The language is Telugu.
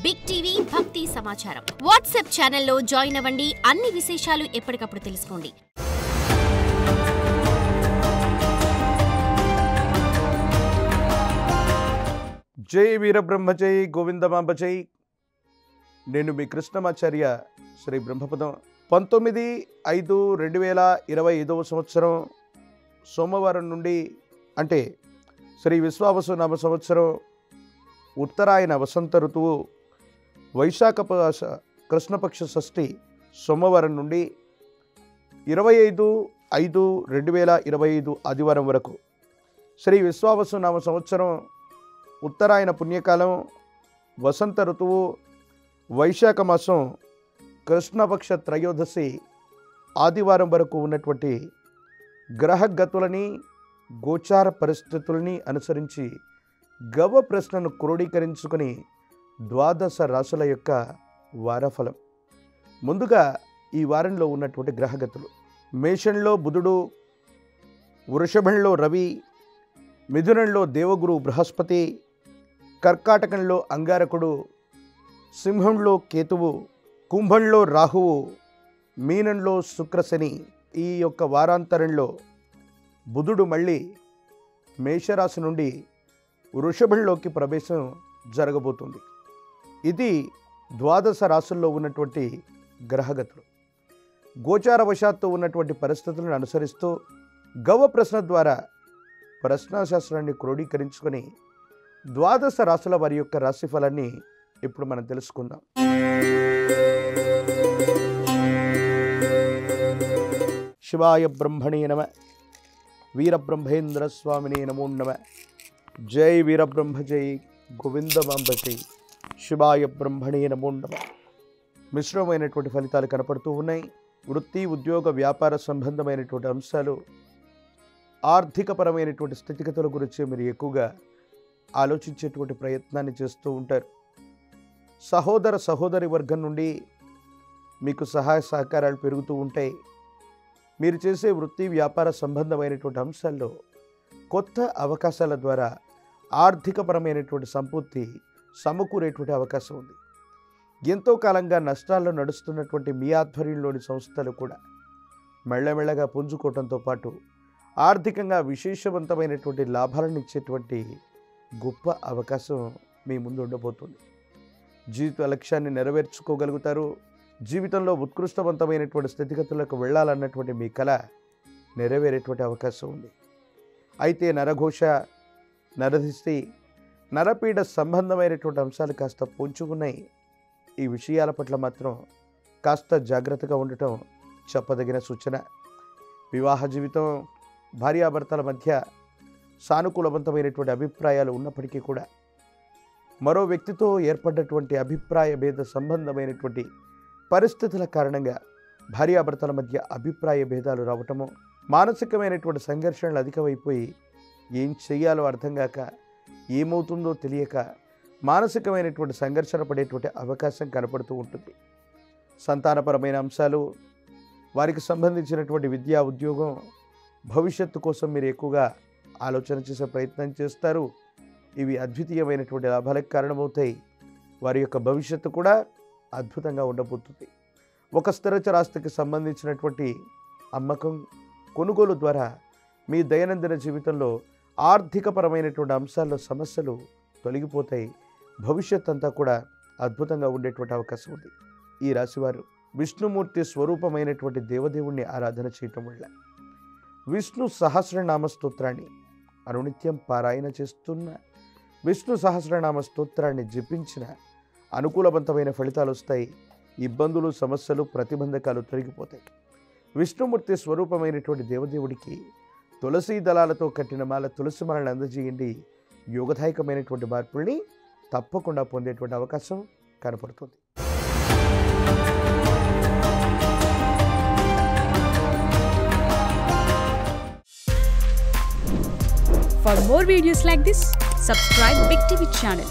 బిగ్ టీవీ భక్తి సమాచారం వాట్సాప్ ఛానల్లో జాయిన్ అవ్వండి. అన్ని విశేషాలు ఎప్పటికప్పుడు తెలుసుకోండి. జై వీరబ్రహ్మ జై గోవిందమాంబ జై. నేను మీ కృష్ణమాచార్య శ్రీ బ్రహ్మపదం. 19/5/2025 సంవత్సరం సోమవారం నుండి అంటే శ్రీ విశ్వావసు నామ సంవత్సరం ఉత్తరాయణ వసంత ఋతువు వైశాఖ కృష్ణపక్ష షష్ఠి సోమవారం నుండి 25/5/2025 ఆదివారం వరకు శ్రీ విశ్వావసు నామ సంవత్సరం ఉత్తరాయణ పుణ్యకాలం వసంత ఋతువు వైశాఖ మాసం కృష్ణపక్ష త్రయోదశి ఆదివారం వరకు ఉన్నటువంటి గ్రహగతులని గోచార పరిస్థితులని అనుసరించి గవ ప్రశ్నను క్రోడీకరించుకొని ద్వాదశ రాశుల యొక్క వారఫలం. ముందుగా ఈ వారంలో ఉన్నటువంటి గ్రహగతులు: మేషంలో బుధుడు, వృషభంలో రవి, మిథునంలో దేవగురు బృహస్పతి, కర్కాటకంలో అంగారకుడు, సింహంలో కేతువు, కుంభంలో రాహువు, మీనంలో శుక్రశని. ఈ యొక్క వారాంతరంలో బుధుడు మళ్ళీ మేషరాశి నుండి వృషభంలోకి ప్రవేశం జరగబోతుంది. ఇది ద్వాదశ రాశుల్లో ఉన్నటువంటి గ్రహగతులు. గోచారవశాత్తు ఉన్నటువంటి పరిస్థితులను అనుసరిస్తూ గవ ప్రశ్న ద్వారా ప్రశ్నాశాస్త్రాన్ని క్రోడీకరించుకొని ద్వాదశ రాశుల వారి యొక్క రాశిఫలాన్ని ఇప్పుడు మనం తెలుసుకుందాం. శివాయ బ్రహ్మణే నమ. వీరబ్రహ్మేంద్ర స్వామినే నమో నమ. జై వీరబ్రహ్మ జై గోవిందమాంబ జై. శివాయ బ్రహ్మణే నమో నమ. మిశ్రమైనటువంటి ఫలితాలు కనపడుతూ ఉన్నాయి. వృత్తి, ఉద్యోగ, వ్యాపార సంబంధమైనటువంటి అంశాలు, ఆర్థికపరమైనటువంటి స్థితిగతుల గురించి మీరు ఎక్కువగా ఆలోచించేటువంటి ప్రయత్నాన్ని చేస్తూ ఉంటారు. సహోదర సహోదరి వర్గం నుండి మీకు సహాయ సహకారాలు పెరుగుతూ ఉంటాయి. మీరు చేసే వృత్తి, వ్యాపార సంబంధమైనటువంటి అంశాల్లో కొత్త అవకాశాల ద్వారా ఆర్థికపరమైనటువంటి సంపూర్తి సమకూరేటువంటి అవకాశం ఉంది. ఎంతో కాలంగా నష్టాల్లో నడుస్తున్నటువంటి మీ ఆధ్వర్యంలోని సంస్థలు కూడా మెల్లమెల్లగా పుంజుకోవడంతో పాటు ఆర్థికంగా విశేషవంతమైనటువంటి లాభాలను ఇచ్చేటువంటి గొప్ప అవకాశం మీ ముందు ఉండబోతుంది. జీవిత లక్ష్యాన్ని నెరవేర్చుకోగలుగుతారు. జీవితంలో ఉత్కృష్టవంతమైనటువంటి స్థితిగతులకు వెళ్ళాలన్నటువంటి మీ కళ నెరవేరేటువంటి అవకాశం ఉంది. అయితే నరఘోష, నరదిష్టి, నరపీడ సంబంధమైనటువంటి అంశాలు కాస్త పొంచుకున్నాయి. ఈ విషయాల పట్ల మాత్రం కాస్త జాగ్రత్తగా ఉండటం చెప్పదగిన సూచన. వివాహ జీవితం, భార్యాభర్తల మధ్య సానుకూలవంతమైనటువంటి అభిప్రాయాలు ఉన్నప్పటికీ కూడా మరో వ్యక్తితో ఏర్పడ్డటువంటి అభిప్రాయ భేద సంబంధమైనటువంటి పరిస్థితుల కారణంగా భార్యాభర్తల మధ్య అభిప్రాయ భేదాలు రావటము, మానసికమైనటువంటి సంఘర్షణలు అధికమైపోయి ఏం చెయ్యాలో అర్థం కాక, ఏమవుతుందో తెలియక మానసికమైనటువంటి సంఘర్షణ పడేటువంటి అవకాశం కనపడుతూ ఉంటుంది. సంతానపరమైన అంశాలు, వారికి సంబంధించినటువంటి విద్యా, ఉద్యోగం, భవిష్యత్తు కోసం మీరు ఎక్కువగా ఆలోచన చేసే ప్రయత్నం చేస్తారు. ఇవి అద్వితీయమైనటువంటి లాభాలకు కారణమవుతాయి. వారి యొక్క భవిష్యత్తు కూడా అద్భుతంగా ఉండబోతుంది. ఒక స్థిరచరాస్తికి సంబంధించినటువంటి అమ్మకం, కొనుగోలు ద్వారా మీ దైనందిన జీవితంలో ఆర్థికపరమైనటువంటి అంశాల్లో సమస్యలు తొలగిపోతాయి. భవిష్యత్ అంతా కూడా అద్భుతంగా ఉండేటువంటి అవకాశం ఉంది. ఈ రాశివారు విష్ణుమూర్తి స్వరూపమైనటువంటి దేవదేవుణ్ణి ఆరాధన చేయటం వల్ల, విష్ణు సహస్రనామ స్తోత్రాన్ని అనునిత్యం పారాయణ చేస్తున్న, విష్ణు సహస్రనామ స్తోత్రాన్ని జపించిన అనుకూలవంతమైన ఫలితాలు వస్తాయి. ఇబ్బందులు, సమస్యలు, ప్రతిబంధకాలు తొలగిపోతాయి. విష్ణుమూర్తి స్వరూపమైనటువంటి దేవదేవుడికి తులసి దళాలతో కట్టిన మాల, తులసి మాలను అందజేయండి. యోగదాయకమైనటువంటి మార్పుల్ని తప్పకుండా పొందేటువంటి అవకాశం కనపడుతుంది. For more videos like this, subscribe Big TV channel.